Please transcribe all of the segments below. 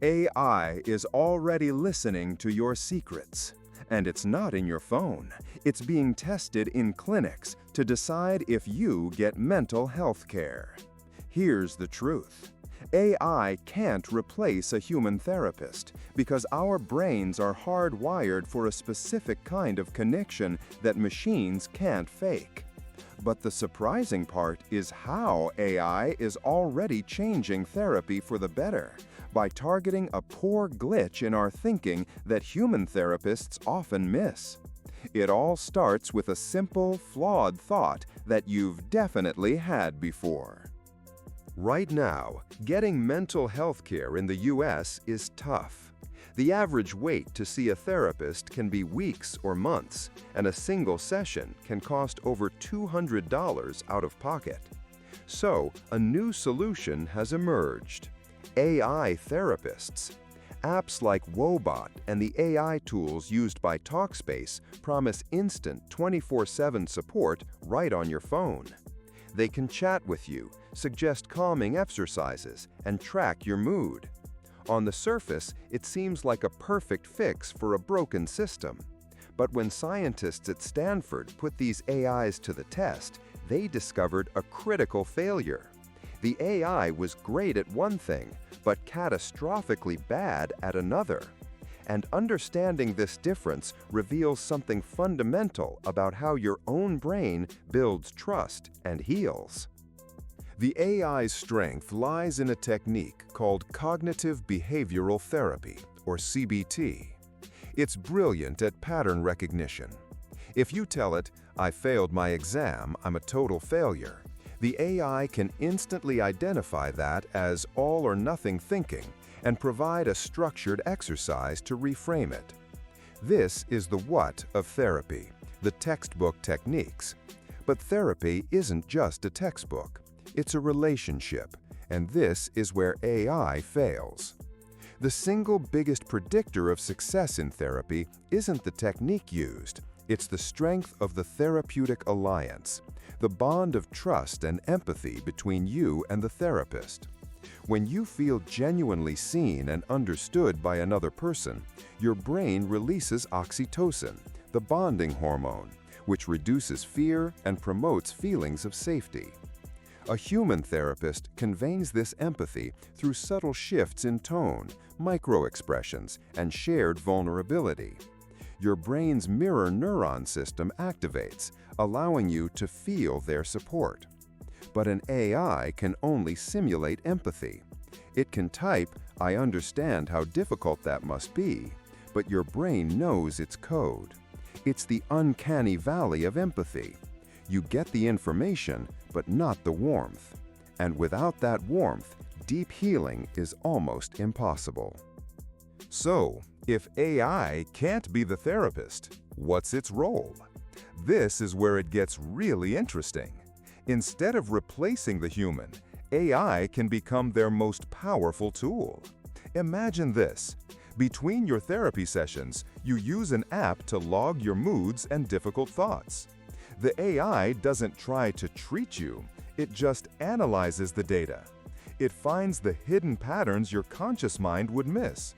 AI is already listening to your secrets. And it's not in your phone. It's being tested in clinics to decide if you get mental health care. Here's the truth. AI can't replace a human therapist because our brains are hardwired for a specific kind of connection that machines can't fake. But the surprising part is how AI is already changing therapy for the better by targeting a poor glitch in our thinking that human therapists often miss. It all starts with a simple, flawed thought that you've definitely had before. Right now, getting mental health care in the US is tough. The average wait to see a therapist can be weeks or months, and a single session can cost over $200 out of pocket. So, a new solution has emerged: AI therapists. Apps like WoeBot and the AI tools used by Talkspace promise instant 24/7 support right on your phone. They can chat with you, suggest calming exercises, and track your mood. On the surface, it seems like a perfect fix for a broken system. But when scientists at Stanford put these AIs to the test, they discovered a critical failure. The AI was great at one thing, but catastrophically bad at another. And understanding this difference reveals something fundamental about how your own brain builds trust and heals. The AI's strength lies in a technique called cognitive behavioral therapy, or CBT. It's brilliant at pattern recognition. If you tell it, "I failed my exam, I'm a total failure," the AI can instantly identify that as all or nothing thinking and provide a structured exercise to reframe it. This is the what of therapy, the textbook techniques. But therapy isn't just a textbook. It's a relationship, and this is where AI fails. The single biggest predictor of success in therapy isn't the technique used, it's the strength of the therapeutic alliance, the bond of trust and empathy between you and the therapist. When you feel genuinely seen and understood by another person, your brain releases oxytocin, the bonding hormone, which reduces fear and promotes feelings of safety. A human therapist conveys this empathy through subtle shifts in tone, micro-expressions, and shared vulnerability. Your brain's mirror neuron system activates, allowing you to feel their support. But an AI can only simulate empathy. It can type, "I understand how difficult that must be," but your brain knows its code. It's the uncanny valley of empathy. You get the information, but not the warmth. And without that warmth, deep healing is almost impossible. So, if AI can't be the therapist, what's its role? This is where it gets really interesting. Instead of replacing the human, AI can become their most powerful tool. Imagine this. Between your therapy sessions, you use an app to log your moods and difficult thoughts. The AI doesn't try to treat you, it just analyzes the data. It finds the hidden patterns your conscious mind would miss.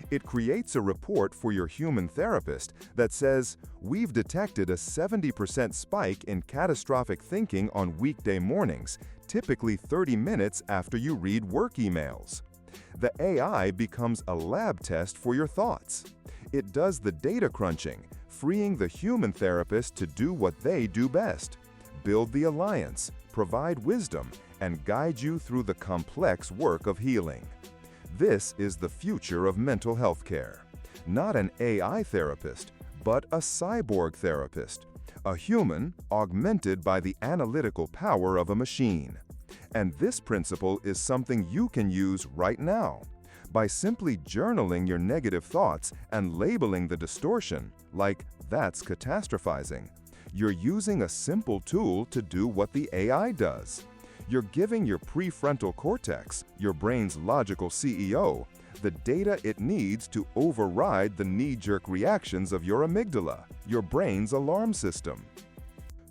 It creates a report for your human therapist that says, "We've detected a 70% spike in catastrophic thinking on weekday mornings, typically 30 minutes after you read work emails." The AI becomes a lab test for your thoughts. It does the data crunching, freeing the human therapist to do what they do best: build the alliance, provide wisdom, and guide you through the complex work of healing. This is the future of mental health care. Not an AI therapist, but a cyborg therapist. A human augmented by the analytical power of a machine. And this principle is something you can use right now. By simply journaling your negative thoughts and labeling the distortion, like "that's catastrophizing," you're using a simple tool to do what the AI does. You're giving your prefrontal cortex, your brain's logical CEO, the data it needs to override the knee-jerk reactions of your amygdala, your brain's alarm system.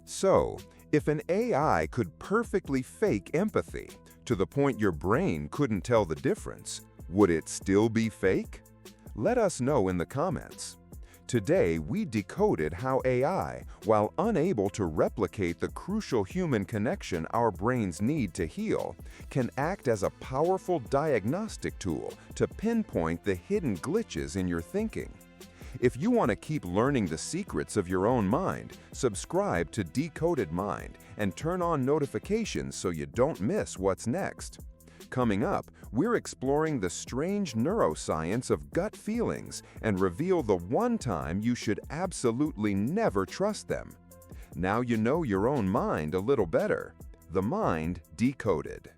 So, if an AI could perfectly fake empathy, to the point your brain couldn't tell the difference, Would it still be fake? Let us know in the comments. Today, we decoded how AI, while unable to replicate the crucial human connection our brains need to heal, can act as a powerful diagnostic tool to pinpoint the hidden glitches in your thinking. If you want to keep learning the secrets of your own mind, subscribe to Decoded Mind and turn on notifications so you don't miss what's next. Coming up, we're exploring the strange neuroscience of gut feelings and reveal the one time you should absolutely never trust them. Now you know your own mind a little better. The Mind Decoded.